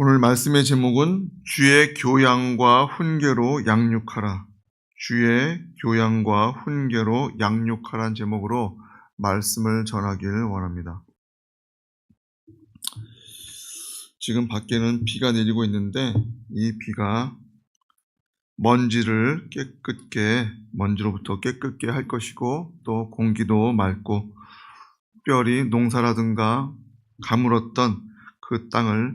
오늘 말씀의 제목은 주의 교양과 훈계로 양육하라. 주의 교양과 훈계로 양육하라는 제목으로 말씀을 전하길 원합니다. 지금 밖에는 비가 내리고 있는데 이 비가 먼지로부터 깨끗게 할 것이고 또 공기도 맑고 특별히 농사라든가 가물었던 그 땅을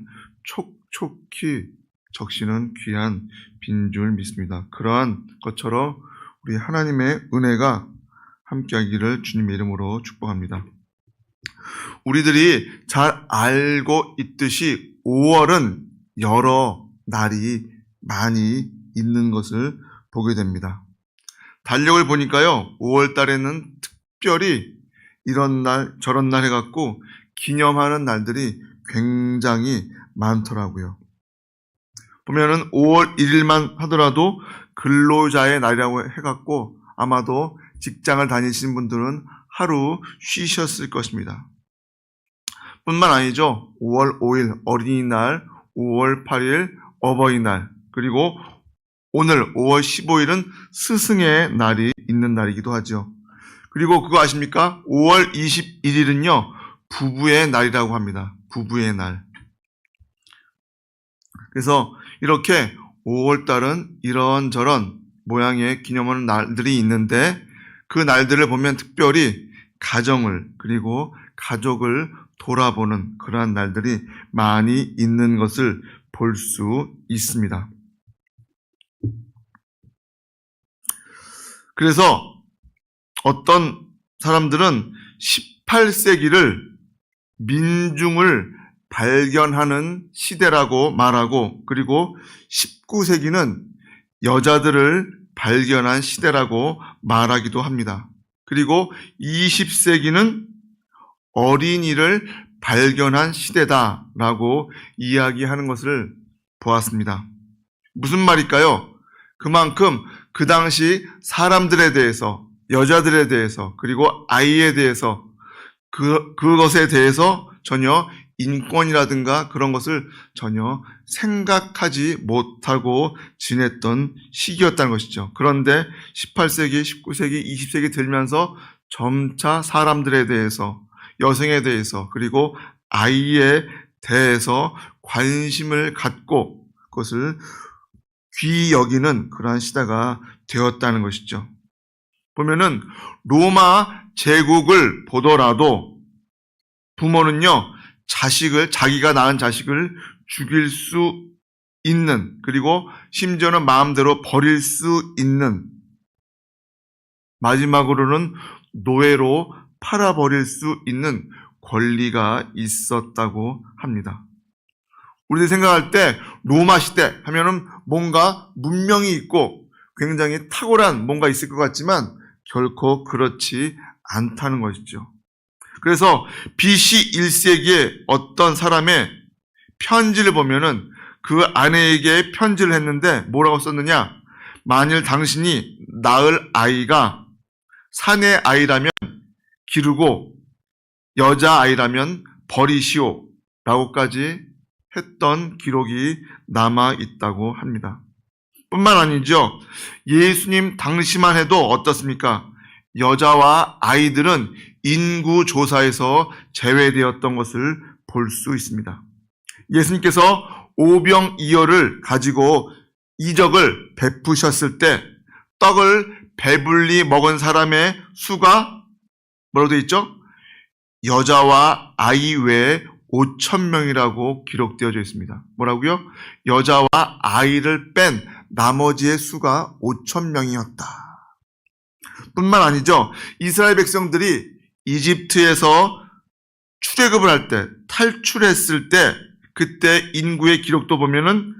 촉촉히 적시는 귀한 빈 줄 믿습니다. 그러한 것처럼 우리 하나님의 은혜가 함께하기를 주님의 이름으로 축복합니다. 우리들이 잘 알고 있듯이 5월은 여러 날이 많이 있는 것을 보게 됩니다. 달력을 보니까요, 5월 달에는 특별히 이런 날 저런 날 해갖고 기념하는 날들이 굉장히 많더라고요. 보면은 5월 1일만 하더라도 근로자의 날이라고 해갖고 아마도 직장을 다니시는 분들은 하루 쉬셨을 것입니다. 뿐만 아니죠. 5월 5일 어린이날, 5월 8일 어버이날, 그리고 오늘 5월 15일은 스승의 날이 있는 날이기도 하죠. 그리고 그거 아십니까? 5월 21일은요, 부부의 날이라고 합니다. 부부의 날. 그래서 이렇게 5월달은 이런저런 모양의 기념하는 날들이 있는데 그 날들을 보면 특별히 가정을 그리고 가족을 돌아보는 그러한 날들이 많이 있는 것을 볼 수 있습니다. 그래서 어떤 사람들은 18세기를 민중을 발견하는 시대라고 말하고, 그리고 19세기는 여자들을 발견한 시대라고 말하기도 합니다. 그리고 20세기는 어린이를 발견한 시대다라고 이야기하는 것을 보았습니다. 무슨 말일까요? 그만큼 그 당시 사람들에 대해서, 여자들에 대해서, 그리고 아이에 대해서 그것에 대해서 전혀 인권이라든가 그런 것을 전혀 생각하지 못하고 지냈던 시기였다는 것이죠. 그런데 18세기, 19세기, 20세기 들면서 점차 사람들에 대해서, 여성에 대해서, 그리고 아이에 대해서 관심을 갖고 그것을 귀히 여기는 그러한 시대가 되었다는 것이죠. 보면은 로마 제국을 보더라도 부모는요, 자기가 낳은 자식을 죽일 수 있는, 그리고 심지어는 마음대로 버릴 수 있는, 마지막으로는 노예로 팔아버릴 수 있는 권리가 있었다고 합니다. 우리들이 생각할 때 로마 시대 하면은 뭔가 문명이 있고 굉장히 탁월한 뭔가 있을 것 같지만 결코 그렇지 않다는 것이죠. 그래서 BC 1세기에 어떤 사람의 편지를 보면은 그 아내에게 편지를 했는데 뭐라고 썼느냐? 만일 당신이 낳을 아이가 사내 아이라면 기르고 여자 아이라면 버리시오 라고까지 했던 기록이 남아 있다고 합니다. 뿐만 아니죠. 예수님 당시만 해도 어떻습니까? 여자와 아이들은 인구 조사에서 제외되었던 것을 볼 수 있습니다. 예수님께서 오병이어를 가지고 이적을 베푸셨을 때 떡을 배불리 먹은 사람의 수가 뭐라고 되어 있죠? 여자와 아이 외에 5,000명이라고 기록되어져 있습니다. 뭐라고요? 여자와 아이를 뺀 나머지의 수가 5,000명이었다. 뿐만 아니죠. 이스라엘 백성들이 이집트에서 출애굽을 할 때, 탈출했을 때, 그때 인구의 기록도 보면은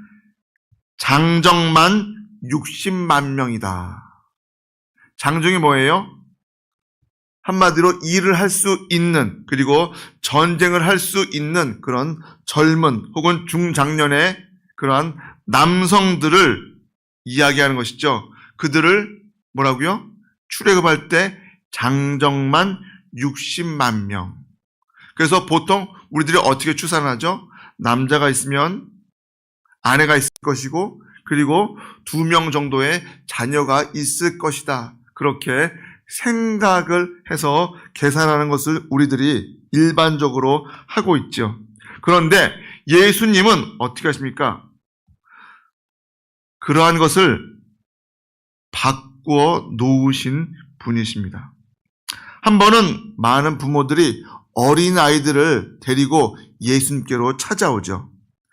장정만 60만 명이다. 장정이 뭐예요? 한마디로 일을 할 수 있는, 그리고 전쟁을 할 수 있는 그런 젊은 혹은 중장년의 그러한 남성들을 이야기하는 것이죠. 그들을 뭐라고요? 출애굽할 때 장정만 60만 명. 그래서 보통 우리들이 어떻게 추산하죠? 남자가 있으면 아내가 있을 것이고 그리고 2명 정도의 자녀가 있을 것이다. 그렇게 생각을 해서 계산하는 것을 우리들이 일반적으로 하고 있죠. 그런데 예수님은 어떻게 하십니까? 그러한 것을 바꾸어 놓으신 분이십니다. 한 번은 많은 부모들이 어린아이들을 데리고 예수님께로 찾아오죠.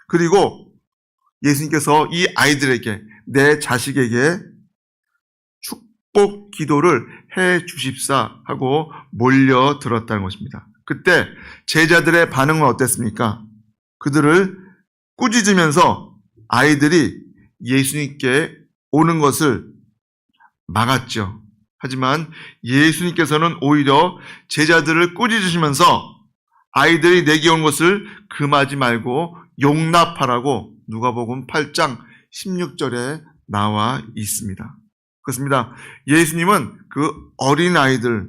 그리고 예수님께서 이 아이들에게, 내 자식에게 축복 기도를 해 주십사 하고 몰려들었다는 것입니다. 그때 제자들의 반응은 어땠습니까? 그들을 꾸짖으면서 아이들이 예수님께 오는 것을 막았죠. 하지만 예수님께서는 오히려 제자들을 꾸짖으시면서 아이들이 내게 온 것을 금하지 말고 용납하라고 누가복음 8장 16절에 나와 있습니다. 그렇습니다. 예수님은 그 어린 아이들,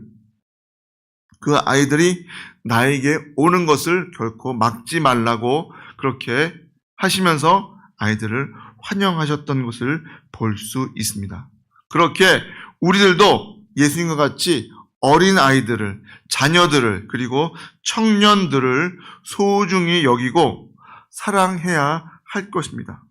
그 아이들이 나에게 오는 것을 결코 막지 말라고 그렇게 하시면서 아이들을 환영하셨던 것을 볼 수 있습니다. 그렇게 우리들도 예수님과 같이 어린 아이들을, 자녀들을, 그리고 청년들을 소중히 여기고 사랑해야 할 것입니다.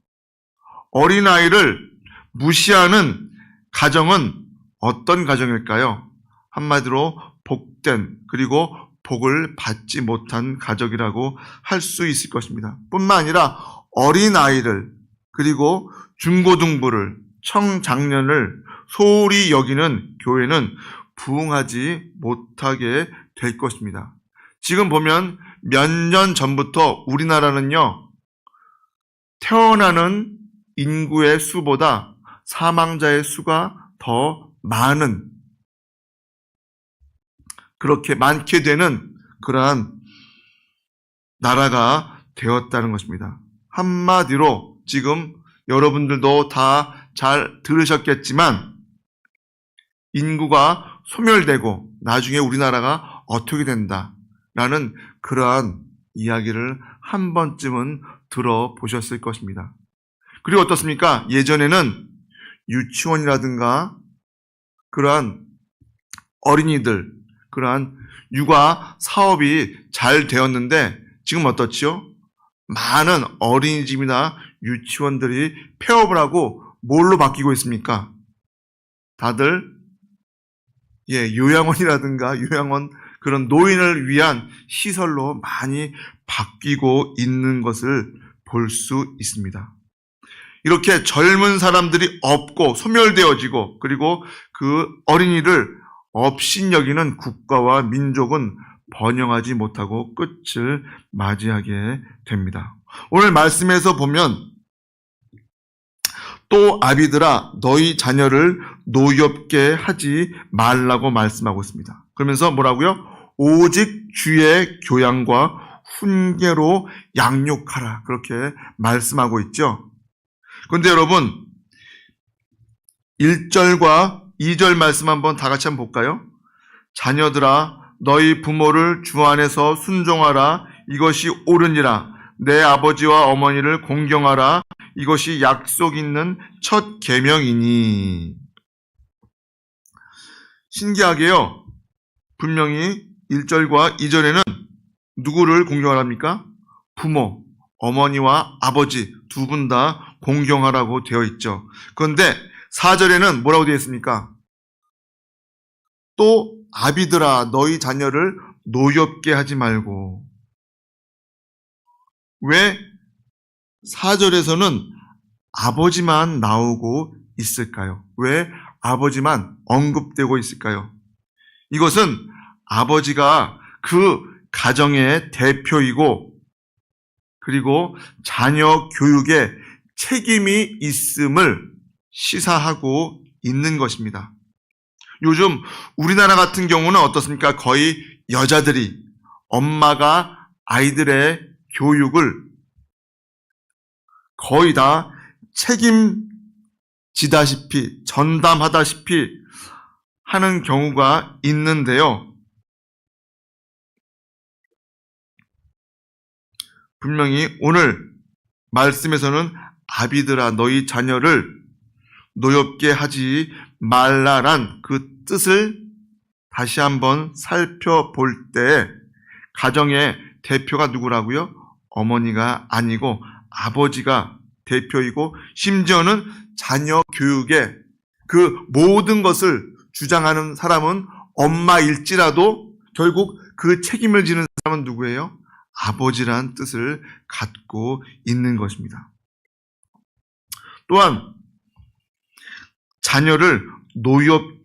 어린 아이를 무시하는 가정은 어떤 가정일까요? 한마디로 복된, 그리고 복을 받지 못한 가족이라고 할 수 있을 것입니다. 뿐만 아니라 어린 아이를, 그리고 중고등부를, 청장년을 소홀히 여기는 교회는 부흥하지 못하게 될 것입니다. 지금 보면 몇 년 전부터 우리나라는요, 태어나는 인구의 수보다 사망자의 수가 더 많은, 그렇게 많게 되는 그러한 나라가 되었다는 것입니다. 한마디로 지금 여러분들도 다 잘 들으셨겠지만 인구가 소멸되고 나중에 우리나라가 어떻게 된다라는 그러한 이야기를 한 번쯤은 들어보셨을 것입니다. 그리고 어떻습니까? 예전에는 유치원이라든가 그러한 어린이들, 그러한 육아 사업이 잘 되었는데 지금 어떻지요? 많은 어린이집이나 유치원들이 폐업을 하고 뭘로 바뀌고 있습니까? 다들 요양원이라든가 요양원 그런 노인을 위한 시설로 많이 바뀌고 있는 것을 볼 수 있습니다. 이렇게 젊은 사람들이 없고 소멸되어지고 그리고 그 어린이를 업신여기는 국가와 민족은 번영하지 못하고 끝을 맞이하게 됩니다. 오늘 말씀에서 보면 또 아비들아 너희 자녀를 노엽게 하지 말라고 말씀하고 있습니다. 그러면서 뭐라고요? 오직 주의 교양과 훈계로 양육하라 그렇게 말씀하고 있죠. 그런데 여러분 1절과 2절 말씀 한번 다 같이 한번 볼까요? 자녀들아 너희 부모를 주 안에서 순종하라 이것이 옳으니라 내 아버지와 어머니를 공경하라 이것이 약속 있는 첫 계명이니. 신기하게요. 분명히 1절과 2절에는 누구를 공경하랍니까? 부모, 어머니와 아버지 두 분 다 공경하라고 되어 있죠. 그런데 4절에는 뭐라고 되어 있습니까? 또 아비들아 너희 자녀를 노엽게 하지 말고. 왜 4절에서는 아버지만 나오고 있을까요? 왜 아버지만 언급되고 있을까요? 이것은 아버지가 그 가정의 대표이고 그리고 자녀 교육에 책임이 있음을 시사하고 있는 것입니다. 요즘 우리나라 같은 경우는 어떻습니까? 거의 여자들이 엄마가 아이들의 교육을 거의 다 책임지다시피 전담하다시피 하는 경우가 있는데요. 분명히 오늘 말씀에서는 아비들아 너희 자녀를 노엽게 하지 말라란 그 뜻을 다시 한번 살펴볼 때 가정의 대표가 누구라고요? 어머니가 아니고 아버지가 대표이고 심지어는 자녀 교육에 그 모든 것을 주장하는 사람은 엄마일지라도 결국 그 책임을 지는 사람은 누구예요? 아버지라는 뜻을 갖고 있는 것입니다. 또한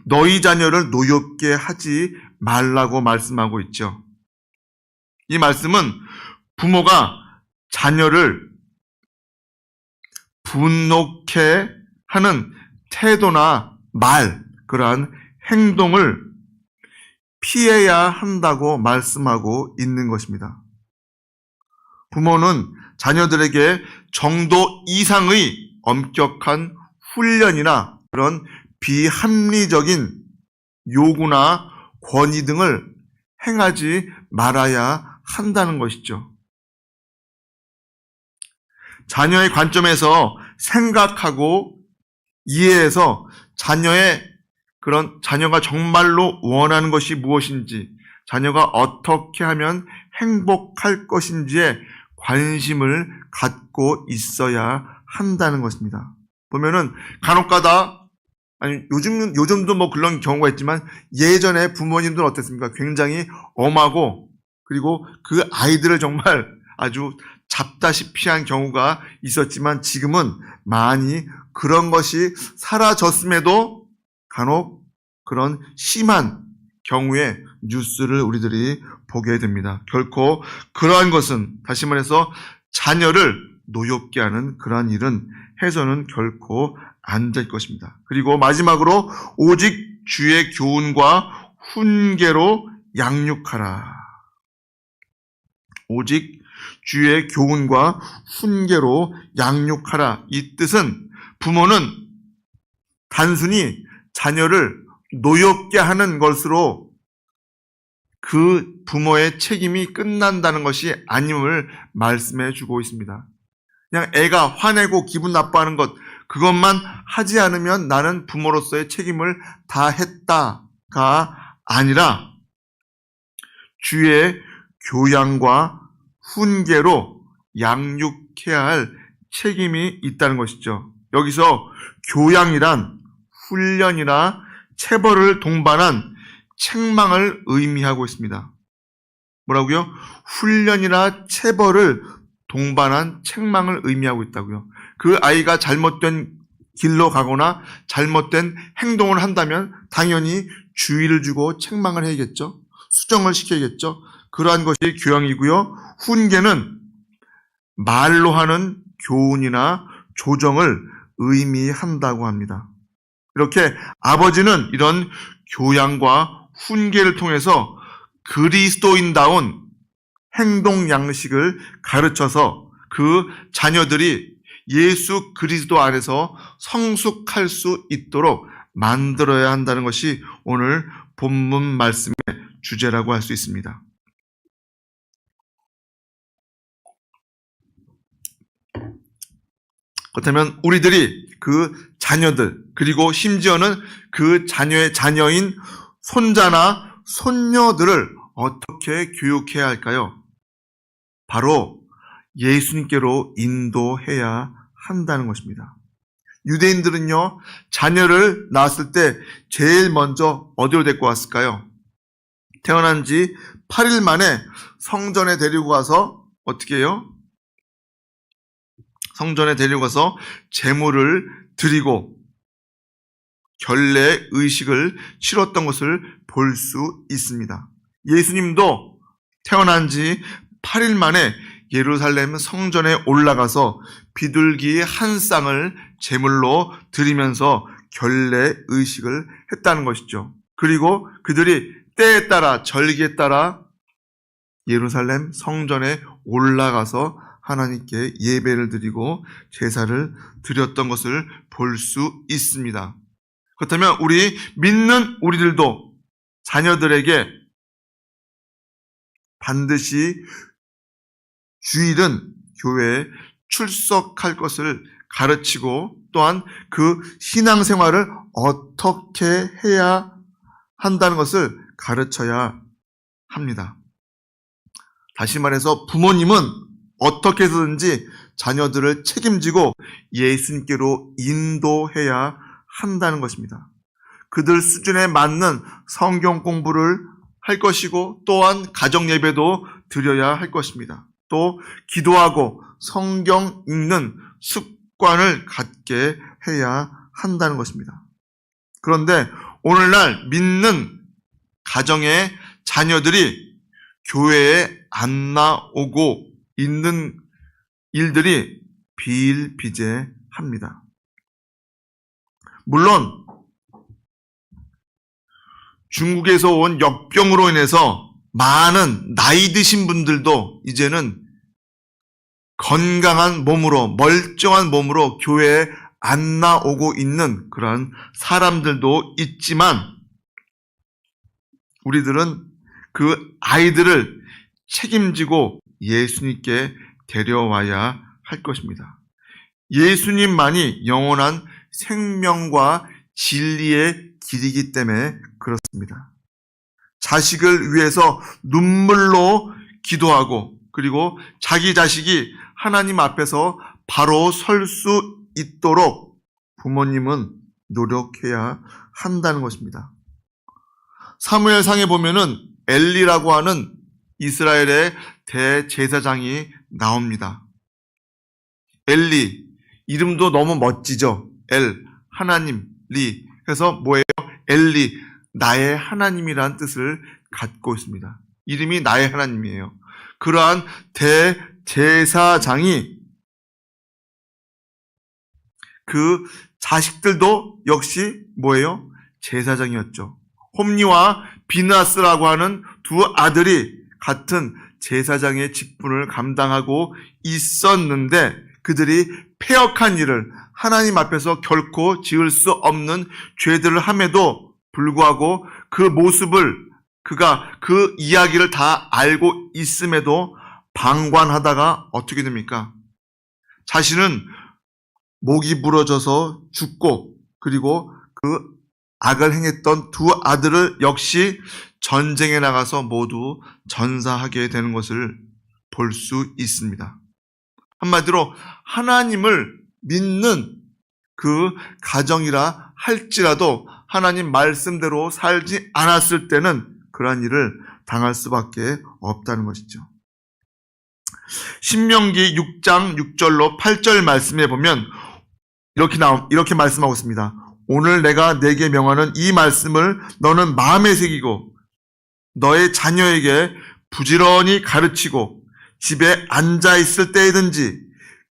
너희 자녀를 노엽게 하지 말라고 말씀하고 있죠. 이 말씀은 부모가 자녀를 분노케 하는 태도나 말, 그러한 행동을 피해야 한다고 말씀하고 있는 것입니다. 부모는 자녀들에게 정도 이상의 엄격한 훈련이나 그런 비합리적인 요구나 권위 등을 행하지 말아야 한다는 것이죠. 자녀의 관점에서 생각하고 이해해서 자녀가 정말로 원하는 것이 무엇인지, 자녀가 어떻게 하면 행복할 것인지에 관심을 갖고 있어야 한다는 것입니다. 보면은 간혹가다, 아니 요즘도 뭐 그런 경우가 있지만 예전에 부모님들은 어땠습니까? 굉장히 엄하고 그리고 그 아이들을 정말 아주 잡다시피 한 경우가 있었지만 지금은 많이 그런 것이 사라졌음에도 간혹 그런 심한 경우의 뉴스를 우리들이 보게 됩니다. 결코 그러한 것은, 다시 말해서 자녀를 노엽게 하는 그러한 일은 해서는 결코 안 될 것입니다. 그리고 마지막으로 오직 주의 교훈과 훈계로 양육하라. 오직 주의 교훈과 훈계로 양육하라. 이 뜻은 부모는 단순히 자녀를 노엽게 하는 것으로 그 부모의 책임이 끝난다는 것이 아님을 말씀해 주고 있습니다. 그냥 애가 화내고 기분 나빠하는 것, 그것만 하지 않으면 나는 부모로서의 책임을 다 했다가 아니라 주의 교양과 훈계로 양육해야 할 책임이 있다는 것이죠. 여기서 교양이란 훈련이나 체벌을 동반한 책망을 의미하고 있습니다. 뭐라고요? 훈련이나 체벌을 동반한 책망을 의미하고 있다고요. 그 아이가 잘못된 길로 가거나 잘못된 행동을 한다면 당연히 주의를 주고 책망을 해야겠죠. 수정을 시켜야겠죠. 그러한 것이 교양이고요. 훈계는 말로 하는 교훈이나 조정을 의미한다고 합니다. 이렇게 아버지는 이런 교양과 훈계를 통해서 그리스도인다운 행동 양식을 가르쳐서 그 자녀들이 예수 그리스도 안에서 성숙할 수 있도록 만들어야 한다는 것이 오늘 본문 말씀의 주제라고 할 수 있습니다. 그렇다면 우리들이 그 자녀들, 그리고 심지어는 그 자녀의 자녀인 손자나 손녀들을 어떻게 교육해야 할까요? 바로 예수님께로 인도해야 한다는 것입니다. 유대인들은요, 자녀를 낳았을 때 제일 먼저 어디로 데리고 왔을까요? 태어난 지 8일 만에 성전에 데리고 가서 어떻게 해요? 성전에 데리고 가서 제물을 드리고 결례 의식을 치렀던 것을 볼 수 있습니다. 예수님도 태어난 지 8일 만에 예루살렘 성전에 올라가서 비둘기 한 쌍을 제물로 드리면서 결례 의식을 했다는 것이죠. 그리고 그들이 때에 따라, 절기에 따라 예루살렘 성전에 올라가서 하나님께 예배를 드리고 제사를 드렸던 것을 볼 수 있습니다. 그렇다면 우리 믿는 우리들도 자녀들에게 반드시 주일은 교회에 출석할 것을 가르치고 또한 그 신앙생활을 어떻게 해야 한다는 것을 가르쳐야 합니다. 다시 말해서 부모님은 어떻게 해서든지 자녀들을 책임지고 예수님께로 인도해야 한다는 것입니다. 그들 수준에 맞는 성경 공부를 할 것이고 또한 가정 예배도 드려야 할 것입니다. 또 기도하고 성경 읽는 습관을 갖게 해야 한다는 것입니다. 그런데 오늘날 믿는 가정의 자녀들이 교회에 안 나오고 있는 일들이 비일비재합니다. 물론 중국에서 온 역병으로 인해서 많은 나이 드신 분들도 이제는 건강한 몸으로, 멀쩡한 몸으로 교회에 안 나오고 있는 그런 사람들도 있지만 우리들은 그 아이들을 책임지고 예수님께 데려와야 할 것입니다. 예수님만이 영원한 생명과 진리의 길이기 때문에 그렇습니다. 자식을 위해서 눈물로 기도하고 그리고 자기 자식이 하나님 앞에서 바로 설 수 있도록 부모님은 노력해야 한다는 것입니다. 사무엘상에 보면은 엘리라고 하는 이스라엘의 대제사장이 나옵니다. 엘리, 이름도 너무 멋지죠? 하나님, 리. 그래서 뭐예요? 엘리, 나의 하나님이라는 뜻을 갖고 있습니다. 이름이 나의 하나님이에요. 그러한 대제사장이 그 자식들도 역시 뭐예요? 제사장이었죠. 홈리와 비느하스라고 하는 두 아들이 같은 제사장의 직분을 감당하고 있었는데 그들이 패역한 일을 하나님 앞에서 결코 지을 수 없는 죄들을 함에도 불구하고 그 모습을 그가 그 이야기를 다 알고 있음에도 방관하다가 어떻게 됩니까? 자신은 목이 부러져서 죽고 그리고 그 악을 행했던 두 아들을 역시 전쟁에 나가서 모두 전사하게 되는 것을 볼 수 있습니다. 한마디로 하나님을 믿는 그 가정이라 할지라도 하나님 말씀대로 살지 않았을 때는 그러한 일을 당할 수밖에 없다는 것이죠. 신명기 6장 6절로 8절 말씀에 보면 이렇게 말씀하고 있습니다. 오늘 내가 내게 명하는 이 말씀을 너는 마음에 새기고 너의 자녀에게 부지런히 가르치고 집에 앉아 있을 때이든지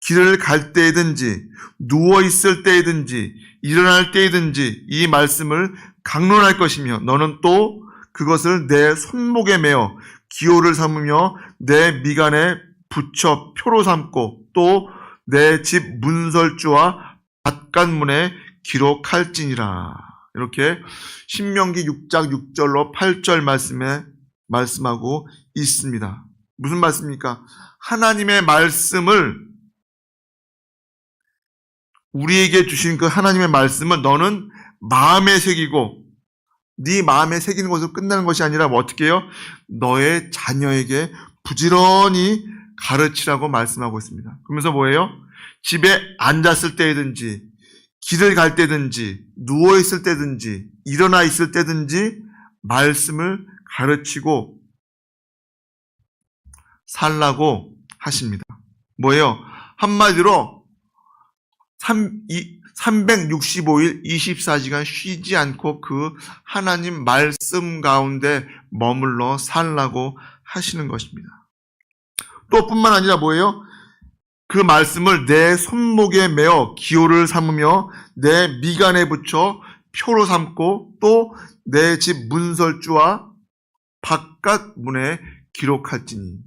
길을 갈 때이든지 누워 있을 때이든지 일어날 때이든지 이 말씀을 강론할 것이며 너는 또 그것을 내 손목에 매어 기호를 삼으며 내 미간에 붙여 표로 삼고 또 내 집 문설주와 밭간문에 기록할지니라. 이렇게 신명기 6장 6절로 8절 말씀에 말씀하고 있습니다. 무슨 말씀입니까? 하나님의 말씀을 우리에게 주신 그 하나님의 말씀을 너는 마음에 새기고 네 마음에 새기는 것으로 끝나는 것이 아니라 어떻게 해요? 너의 자녀에게 부지런히 가르치라고 말씀하고 있습니다. 그러면서 뭐예요? 집에 앉았을 때든지 길을 갈 때든지 누워 있을 때든지 일어나 있을 때든지 말씀을 가르치고 살라고 하십니다. 뭐예요? 한마디로 365일 24시간 쉬지 않고 그 하나님 말씀 가운데 머물러 살라고 하시는 것입니다. 또 뿐만 아니라 뭐예요? 그 말씀을 내 손목에 매어 기호를 삼으며 내 미간에 붙여 표로 삼고 또 내 집 문설주와 바깥 문에 기록할지니.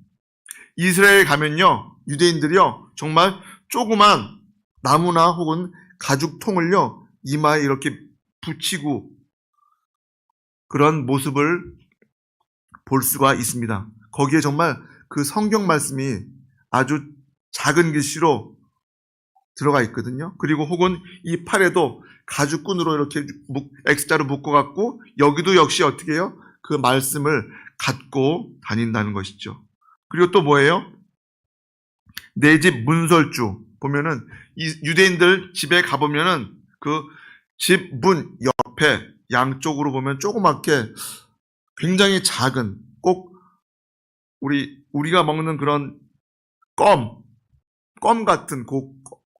이스라엘에 가면요, 유대인들이요, 정말 조그만 나무나 혹은 가죽통을요, 이마에 이렇게 붙이고 그런 모습을 볼 수가 있습니다. 거기에 정말 그 성경 말씀이 아주 작은 글씨로 들어가 있거든요. 그리고 혹은 이 팔에도 가죽끈으로 이렇게 X자로 묶어갖고 여기도 역시 어떻게 해요? 그 말씀을 갖고 다닌다는 것이죠. 그리고 또 뭐예요? 내 집 문설주 보면은 이 유대인들 집에 가보면은 그 집 문 옆에 양쪽으로 보면 조그맣게 굉장히 작은 꼭 우리가 먹는 그런 껌 같은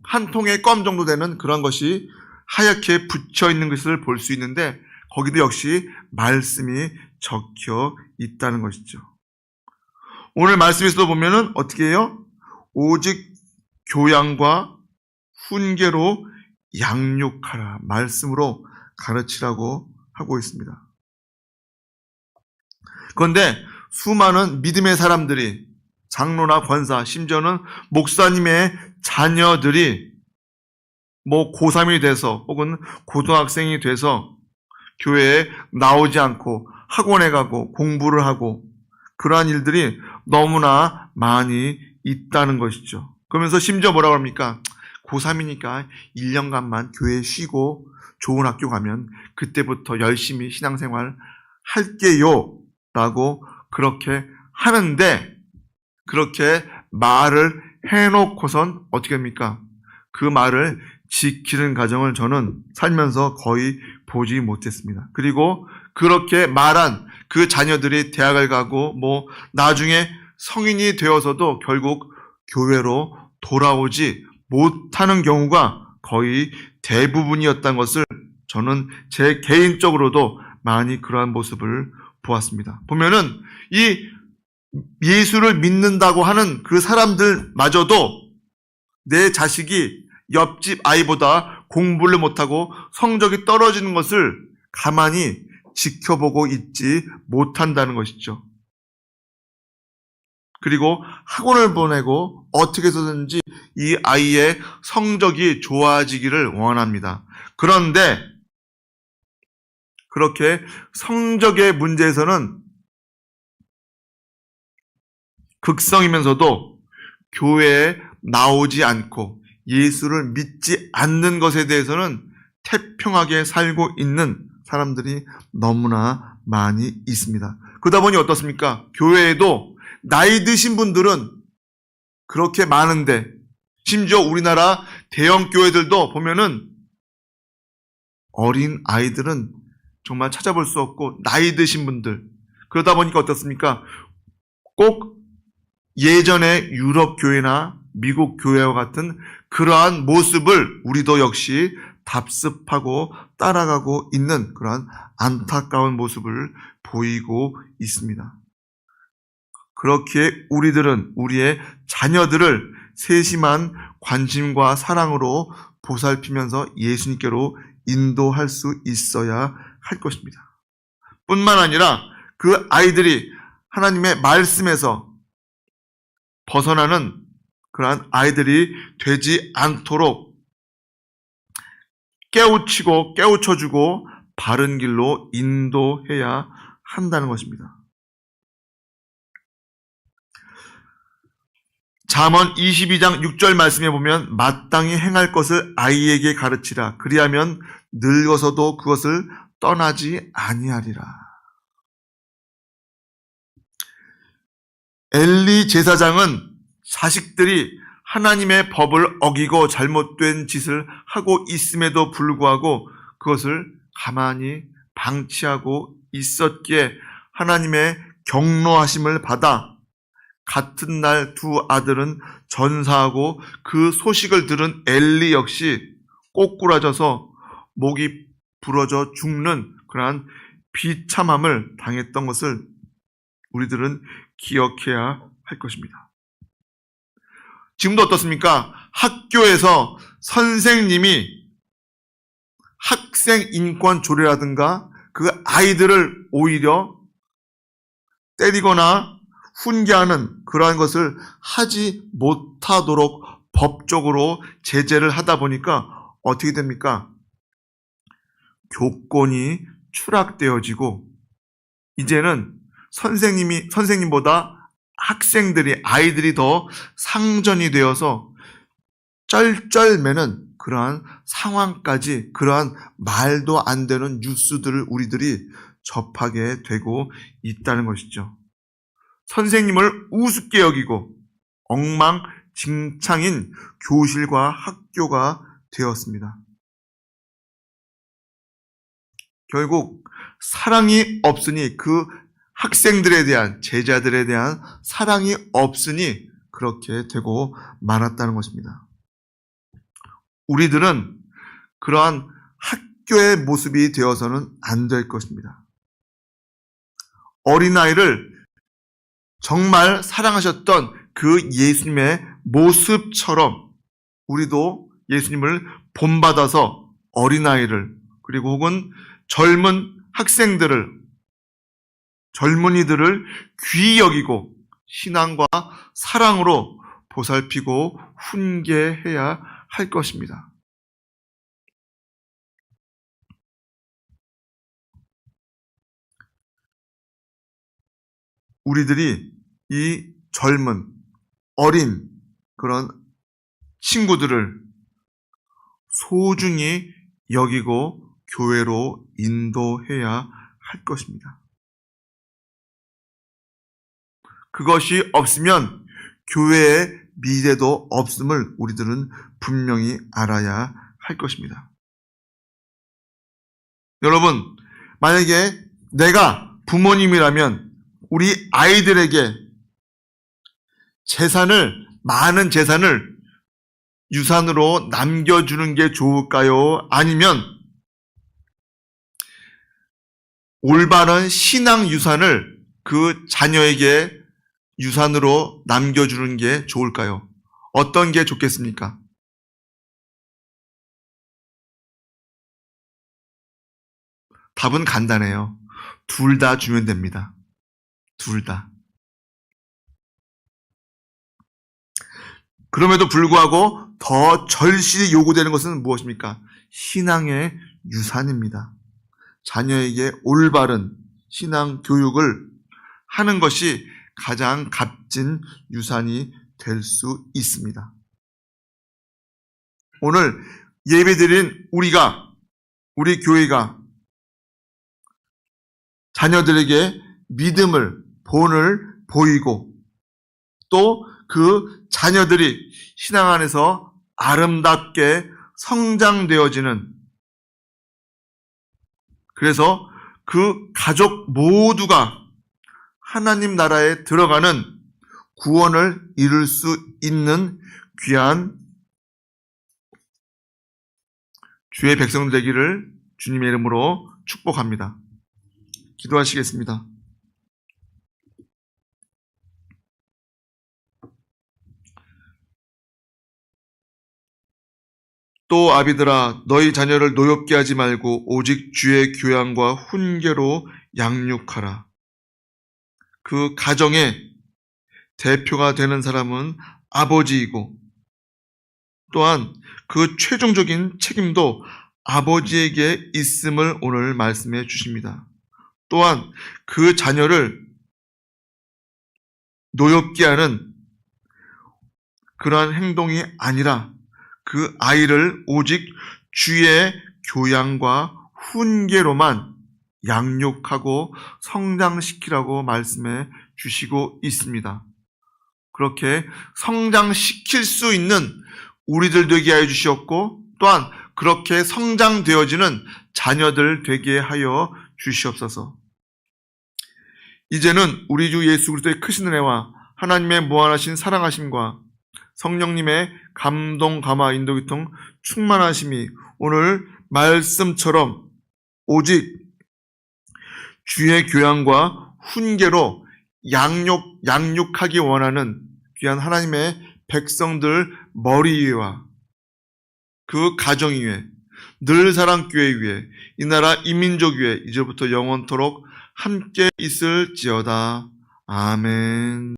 한 통의 껌 정도 되는 그런 것이 하얗게 붙여 있는 것을 볼 수 있는데 거기도 역시 말씀이 적혀 있다는 것이죠. 오늘 말씀에서도 보면은 어떻게 해요? 오직 교양과 훈계로 양육하라. 말씀으로 가르치라고 하고 있습니다. 그런데 수많은 믿음의 사람들이 장로나 권사, 심지어는 목사님의 자녀들이 고3이 돼서 혹은 고등학생이 돼서 교회에 나오지 않고 학원에 가고 공부를 하고 그러한 일들이 너무나 많이 있다는 것이죠. 그러면서 심지어 뭐라고 합니까? 고3이니까 1년간만 교회에 쉬고 좋은 학교 가면 그때부터 열심히 신앙생활 할게요 라고 그렇게 하는데 그렇게 말을 해놓고선 어떻게 합니까? 그 말을 지키는 과정을 저는 살면서 거의 보지 못했습니다. 그리고 그렇게 말한 그 자녀들이 대학을 가고 나중에 성인이 되어서도 결국 교회로 돌아오지 못하는 경우가 거의 대부분이었다는 것을 저는 제 개인적으로도 많이 그러한 모습을 보았습니다. 보면은 이 예수를 믿는다고 하는 그 사람들마저도 내 자식이 옆집 아이보다 공부를 못하고 성적이 떨어지는 것을 가만히 지켜보고 있지 못한다는 것이죠. 그리고 학원을 보내고 어떻게 해서든지 이 아이의 성적이 좋아지기를 원합니다. 그런데 그렇게 성적의 문제에서는 극성이면서도 교회에 나오지 않고 예수를 믿지 않는 것에 대해서는 태평하게 살고 있는 사람들이 너무나 많이 있습니다. 그러다 보니 어떻습니까? 교회에도 나이 드신 분들은 그렇게 많은데 심지어 우리나라 대형 교회들도 보면은 어린 아이들은 정말 찾아볼 수 없고 나이 드신 분들 그러다 보니까 어떻습니까? 꼭 예전의 유럽 교회나 미국 교회와 같은 그러한 모습을 우리도 역시 답습하고 따라가고 있는 그러한 안타까운 모습을 보이고 있습니다. 그렇게 우리들은 우리의 자녀들을 세심한 관심과 사랑으로 보살피면서 예수님께로 인도할 수 있어야 할 것입니다. 뿐만 아니라 그 아이들이 하나님의 말씀에서 벗어나는 그러한 아이들이 되지 않도록 깨우쳐주고 바른 길로 인도해야 한다는 것입니다. 잠언 22장 6절 말씀에 보면 마땅히 행할 것을 아이에게 가르치라. 그리하면 늙어서도 그것을 떠나지 아니하리라. 엘리 제사장은 자식들이 하나님의 법을 어기고 잘못된 짓을 하고 있음에도 불구하고 그것을 가만히 방치하고 있었기에 하나님의 경노하심을 받아 같은 날 두 아들은 전사하고 그 소식을 들은 엘리 역시 꼬꾸라져서 목이 부러져 죽는 그러한 비참함을 당했던 것을 우리들은 기억해야 할 것입니다. 지금도 어떻습니까? 학교에서 선생님이 학생 인권 조례라든가 그 아이들을 오히려 때리거나 훈계하는 그러한 것을 하지 못하도록 법적으로 제재를 하다 보니까 어떻게 됩니까? 교권이 추락되어지고 이제는 선생님보다 아이들이 더 상전이 되어서 쩔쩔매는 그러한 상황까지, 그러한 말도 안 되는 뉴스들을 우리들이 접하게 되고 있다는 것이죠. 선생님을 우습게 여기고 엉망진창인 교실과 학교가 되었습니다. 결국 사랑이 없으니, 그 학생들에 대한, 제자들에 대한 사랑이 없으니 그렇게 되고 말았다는 것입니다. 우리들은 그러한 학교의 모습이 되어서는 안 될 것입니다. 어린아이를 정말 사랑하셨던 그 예수님의 모습처럼 우리도 예수님을 본받아서 어린아이를, 그리고 혹은 젊은 학생들을, 젊은이들을 귀히 여기고 신앙과 사랑으로 보살피고 훈계해야 할 것입니다. 우리들이 이 젊은, 어린 그런 친구들을 소중히 여기고 교회로 인도해야 할 것입니다. 그것이 없으면 교회의 미래도 없음을 우리들은 분명히 알아야 할 것입니다. 여러분, 만약에 내가 부모님이라면 우리 아이들에게 많은 재산을 유산으로 남겨주는 게 좋을까요? 아니면 올바른 신앙 유산을 그 자녀에게 유산으로 남겨주는 게 좋을까요? 어떤 게 좋겠습니까? 답은 간단해요. 둘 다 주면 됩니다. 둘 다. 그럼에도 불구하고 더 절실히 요구되는 것은 무엇입니까? 신앙의 유산입니다. 자녀에게 올바른 신앙 교육을 하는 것이 가장 값진 유산이 될 수 있습니다. 오늘 예배드린 우리 교회가 자녀들에게 믿음을, 본을 보이고 또 그 자녀들이 신앙 안에서 아름답게 성장되어지는, 그래서 그 가족 모두가 하나님 나라에 들어가는 구원을 이룰 수 있는 귀한 주의 백성 되기를 주님의 이름으로 축복합니다. 기도하시겠습니다. 또 아비들아, 너희 자녀를 노엽게 하지 말고 오직 주의 교양과 훈계로 양육하라. 그 가정의 대표가 되는 사람은 아버지이고 또한 그 최종적인 책임도 아버지에게 있음을 오늘 말씀해 주십니다. 또한 그 자녀를 노엽게 하는 그러한 행동이 아니라 그 아이를 오직 주의 교양과 훈계로만 양육하고 성장시키라고 말씀해 주시고 있습니다. 그렇게 성장시킬 수 있는 우리들 되게 하여 주시옵고 또한 그렇게 성장되어지는 자녀들 되게 하여 주시옵소서. 이제는 우리 주 예수 그리스도의 크신 은혜와 하나님의 무한하신 사랑하심과 성령님의 감동, 감화, 인도, 교통, 충만하심이 오늘 말씀처럼 오직 주의 교양과 훈계로 양육하기 원하는 귀한 하나님의 백성들 머리 위와 그 가정 위에, 늘 사랑교회 위에, 이 나라 이민족 위에 이제부터 영원토록 함께 있을지어다. 아멘.